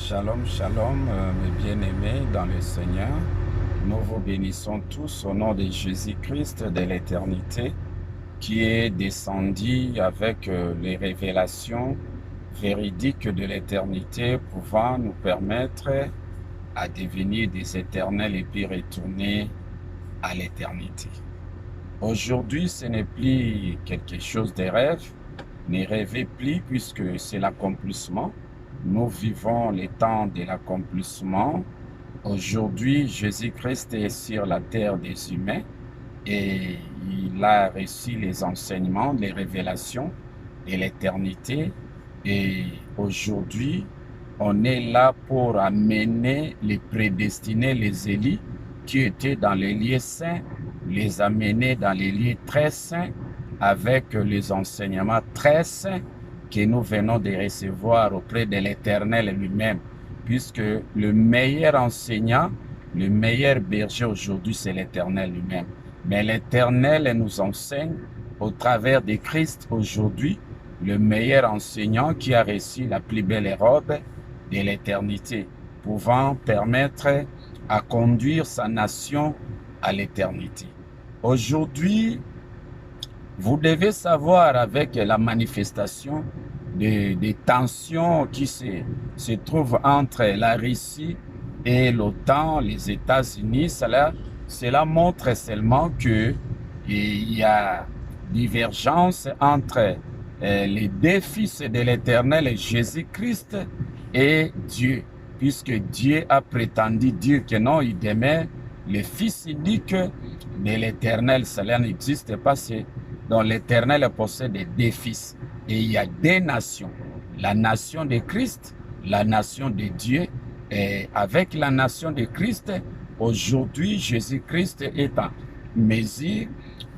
Shalom, shalom, mes bien-aimés dans le Seigneur. Nous vous bénissons tous au nom de Jésus-Christ de l'éternité qui est descendu avec les révélations véridiques de l'éternité pouvant nous permettre à devenir des éternels et puis retourner à l'éternité. Aujourd'hui, ce n'est plus quelque chose de rêve, ne rêvez plus puisque c'est l'accomplissement. Nous vivons les temps de l'accomplissement. Aujourd'hui, Jésus-Christ est sur la terre des humains et il a reçu les enseignements, les révélations de l'éternité. Et aujourd'hui, on est là pour amener les prédestinés, les élus qui étaient dans les lieux saints, les amener dans les lieux très saints avec les enseignements très saints que nous venons de recevoir auprès de l'Éternel lui-même, puisque le meilleur enseignant, le meilleur berger aujourd'hui, c'est l'Éternel lui-même. Mais l'Éternel nous enseigne au travers de Christ aujourd'hui, le meilleur enseignant qui a reçu la plus belle robe de l'éternité, pouvant permettre à conduire sa nation à l'éternité. Aujourd'hui, vous devez savoir avec la manifestation des tensions qui se trouvent entre la Russie et l'OTAN, les États-Unis, cela montre seulement qu'il y a divergence entre les deux fils de l'Éternel, Jésus-Christ et Dieu, puisque Dieu a prétendu dire que non, il demeure le Fils unique de l'Éternel. Cela n'existe pas, dont l'Éternel possède deux fils. Et il y a deux nations, la nation de Christ, la nation de Dieu. Et avec la nation de Christ, aujourd'hui, Jésus-Christ est en mesure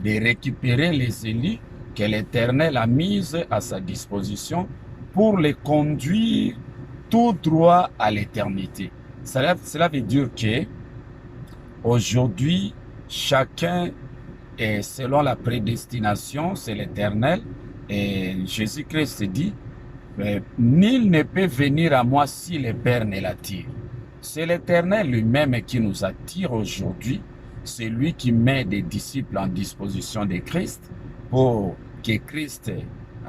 de récupérer les élus que l'Éternel a mis à sa disposition pour les conduire tout droit à l'éternité. Cela veut dire que aujourd'hui, chacun est selon la prédestination, c'est l'Éternel. Et Jésus-Christ dit, nul ne peut venir à moi si le Père ne l'attire. C'est l'Éternel lui-même qui nous attire aujourd'hui. C'est lui qui met des disciples en disposition de Christ pour que Christ,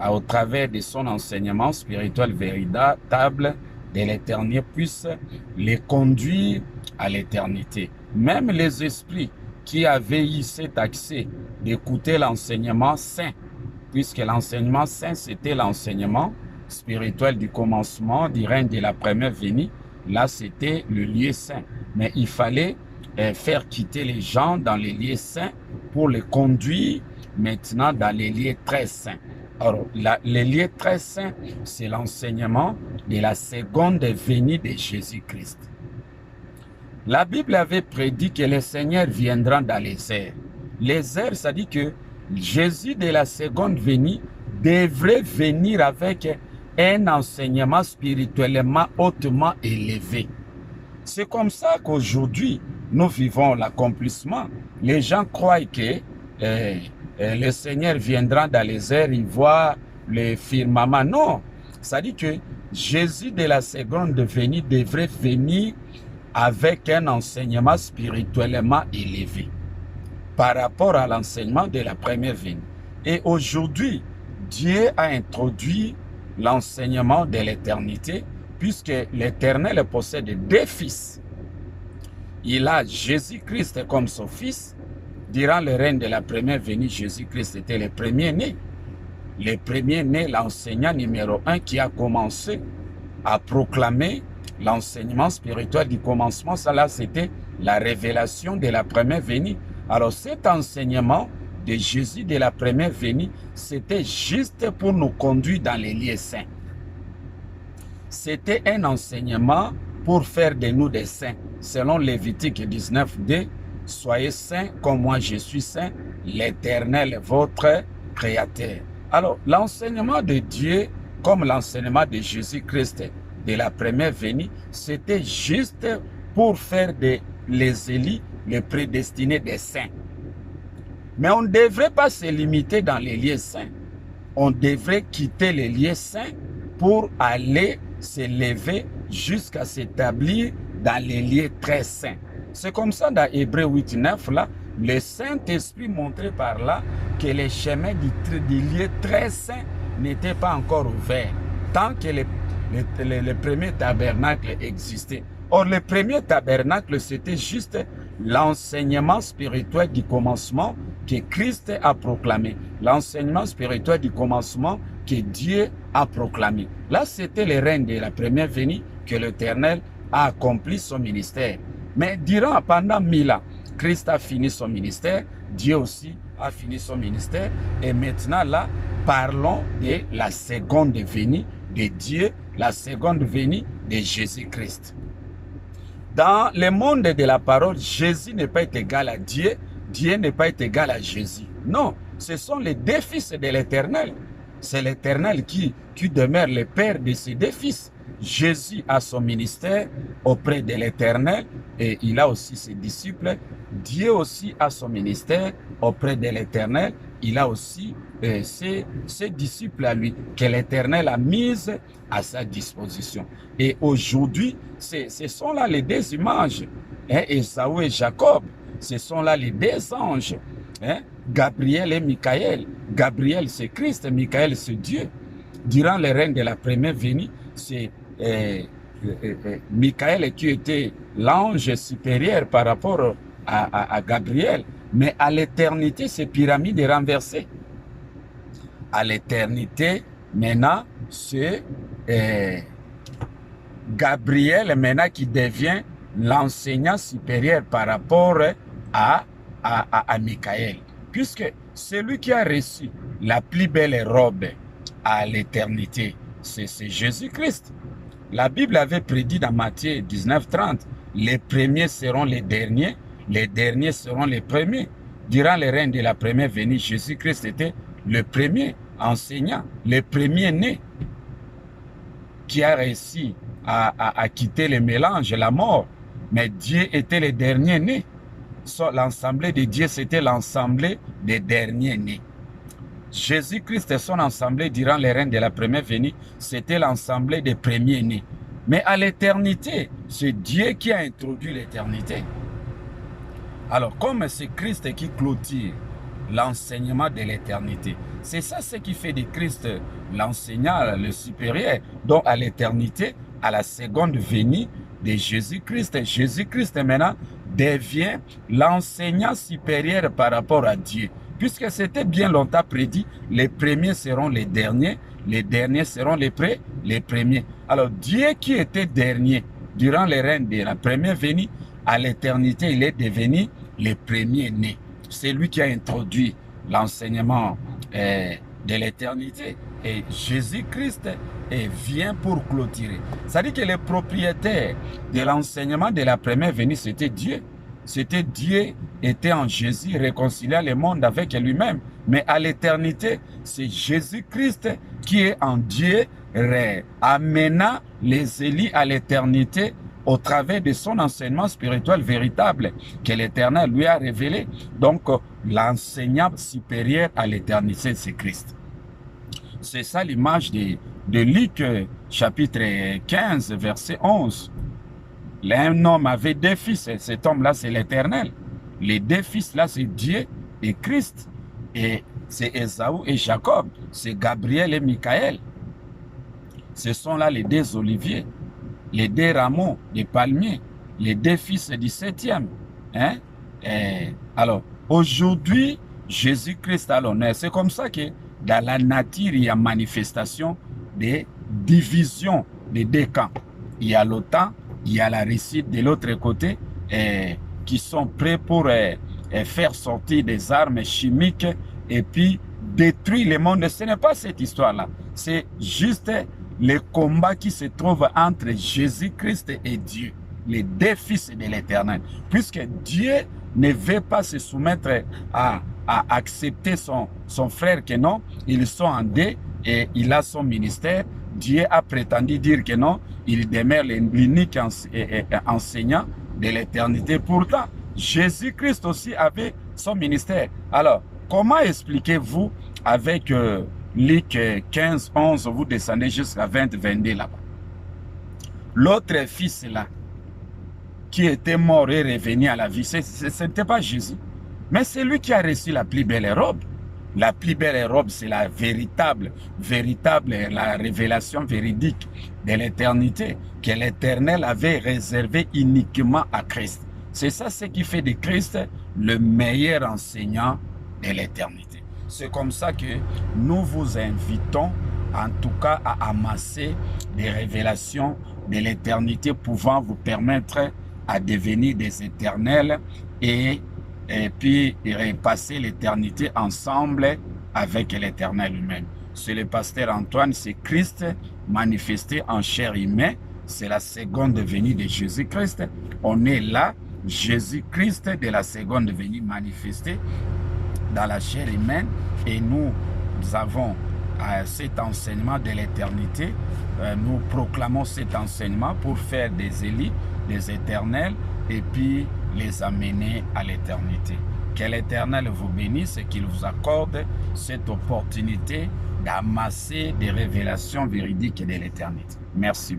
au travers de son enseignement spirituel véritable de l'éternité, puisse les conduire à l'éternité. Même les esprits qui avaient eu cet accès d'écouter l'enseignement saint, puisque l'enseignement saint, c'était l'enseignement spirituel du commencement, du règne de la première venue. Là, c'était le lieu saint. Mais il fallait faire quitter les gens dans les lieux saints pour les conduire maintenant dans les lieux très saints. Alors, les lieux très saints, c'est l'enseignement de la seconde venue de Jésus-Christ. La Bible avait prédit que le Seigneur viendra dans les airs. Les airs, ça dit que Jésus de la seconde venue devrait venir avec un enseignement spirituellement hautement élevé. C'est comme ça qu'aujourd'hui, nous vivons l'accomplissement. Les gens croient que le Seigneur viendra dans les airs, il voit le firmament. Non, ça dit que Jésus de la seconde venue devrait venir avec un enseignement spirituellement élevé par rapport à l'enseignement de la première venue. Et aujourd'hui, Dieu a introduit l'enseignement de l'éternité, puisque l'Éternel possède deux fils. Il a Jésus-Christ comme son fils. Durant le règne de la première venue, Jésus-Christ était le premier-né. Le premier-né, l'enseignant numéro 1 qui a commencé à proclamer l'enseignement spirituel du commencement. Ça là, c'était la révélation de la première venue. Alors cet enseignement de Jésus de la première venue, c'était juste pour nous conduire dans les lieux saints. C'était un enseignement pour faire de nous des saints. Selon Lévitique 19:2, soyez saints comme moi je suis saint, l'Éternel votre Créateur. Alors l'enseignement de Dieu, comme l'enseignement de Jésus-Christ de la première venue, c'était juste pour faire les élus, les prédestinés des saints. Mais on ne devrait pas se limiter dans les lieux saints. On devrait quitter les lieux saints pour aller s'est levé jusqu'à s'établir dans les lieux très saints. C'est comme ça dans Hébreux 8, 9, là, le Saint-Esprit montrait par là que les chemins du lieu très saint n'étaient pas encore ouverts, tant que le premier tabernacle existait. Or, le premier tabernacle, c'était juste l'enseignement spirituel du commencement que Christ a proclamé. L'enseignement spirituel du commencement que Dieu a proclamé. Là, c'était le règne de la première venue que l'Éternel a accompli son ministère. Mais pendant 1000 ans, Christ a fini son ministère, Dieu aussi a fini son ministère. Et maintenant, là, parlons de la seconde venue de Dieu, la seconde venue de Jésus-Christ. Dans le monde de la parole, Jésus n'est pas égal à Dieu, Dieu n'est pas égal à Jésus. Non, ce sont les deux fils de l'Éternel. C'est l'Éternel qui demeure le père de ces deux fils. Jésus a son ministère auprès de l'Éternel et il a aussi ses disciples. Dieu aussi a son ministère auprès de l'Éternel. Il a aussi ses disciples à lui que l'Éternel a mis à sa disposition. Et aujourd'hui, ce sont là les deux images, hein, Ésaü et Jacob. Ce sont là les deux anges, hein, Gabriel et Michael. Gabriel, c'est Christ, Michael, c'est Dieu. Durant le règne de la première venue, c'est Michael qui était l'ange supérieur par rapport à Gabriel. Mais à l'éternité, ces pyramides est renversée. À l'éternité, maintenant, c'est Gabriel maintenant qui devient l'enseignant supérieur par rapport à Michael. Puisque celui qui a reçu la plus belle robe à l'éternité, c'est Jésus-Christ. La Bible avait prédit dans Matthieu 19:30, les premiers seront les derniers seront les premiers. Durant le règne de la première venue, Jésus-Christ était le premier enseignant, le premier né qui a réussi à quitter le mélange, la mort. Mais Dieu était le dernier né. L'assemblée de Dieu, c'était l'assemblée des derniers nés. Jésus-Christ et son assemblée durant le règne de la première venue, c'était l'assemblée des premiers nés. Mais à l'éternité, c'est Dieu qui a introduit l'éternité. Alors, comme c'est Christ qui clôture l'enseignement de l'éternité, c'est ça ce qui fait de Christ l'enseignant, le supérieur. Donc, à l'éternité, à la seconde venue de Jésus-Christ, Jésus-Christ maintenant devient l'enseignant supérieur par rapport à Dieu. Puisque c'était bien longtemps prédit, les premiers seront les derniers seront les premiers. Alors Dieu qui était dernier durant le règne de la première venue, à l'éternité, il est devenu le premier né. C'est lui qui a introduit l'enseignement de l'éternité. Et Jésus-Christ vient pour clôturer. C'est-à-dire que le propriétaire de l'enseignement de la première venue, c'était Dieu. C'était Dieu était en Jésus, réconciliant le monde avec lui-même. Mais à l'éternité, c'est Jésus-Christ qui est en Dieu, amenant les élus à l'éternité au travers de son enseignement spirituel véritable que l'Éternel lui a révélé. Donc, l'enseignant supérieur à l'éternité, c'est Christ. C'est ça l'image de Luc, chapitre 15, verset 11. Un homme avait deux fils, et cet homme-là, c'est l'Éternel. Les deux fils-là, c'est Dieu et Christ. Et c'est Ésaü et Jacob, c'est Gabriel et Michael. Ce sont là les deux oliviers, les deux rameaux des palmiers, les deux fils du septième. Hein? Alors, aujourd'hui, Jésus-Christ a l'honneur. C'est comme ça que dans la nature, il y a manifestation des divisions des deux camps. Il y a l'OTAN, il y a la Russie de l'autre côté qui sont prêts pour faire sortir des armes chimiques et puis détruire le monde. Ce n'est pas cette histoire-là. C'est juste le combat qui se trouve entre Jésus-Christ et Dieu, les deux fils de l'Éternel. Puisque Dieu ne veut pas se soumettre à accepter son frère que non, ils sont en deux et il a son ministère. Dieu a prétendu dire que non, il demeure l'unique enseignant de l'éternité. Pourtant, Jésus-Christ aussi avait son ministère. Alors, comment expliquez-vous avec Luc 15, 11, vous descendez jusqu'à 20, 22 là-bas? L'autre fils là, qui était mort et revenu à la vie, ce n'était pas Jésus. Mais c'est lui qui a reçu la plus belle robe. La plus belle robe, c'est la véritable, la révélation véridique de l'éternité que l'Éternel avait réservée uniquement à Christ. C'est ça ce qui fait de Christ le meilleur enseignant de l'éternité. C'est comme ça que nous vous invitons en tout cas à amasser des révélations de l'éternité pouvant vous permettre à devenir des éternels et puis passer l'éternité ensemble avec l'éternel lui-même. C'est le pasteur Antoine, c'est Christ manifesté en chair humaine. C'est la seconde venue de Jésus-Christ. On est là, Jésus-Christ de la seconde venue manifesté dans la chair humaine et nous avons cet enseignement de l'éternité. Nous proclamons cet enseignement pour faire des élus, des éternels et puis les amener à l'éternité. Que l'Éternel vous bénisse et qu'il vous accorde cette opportunité d'amasser des révélations véridiques de l'éternité. Merci.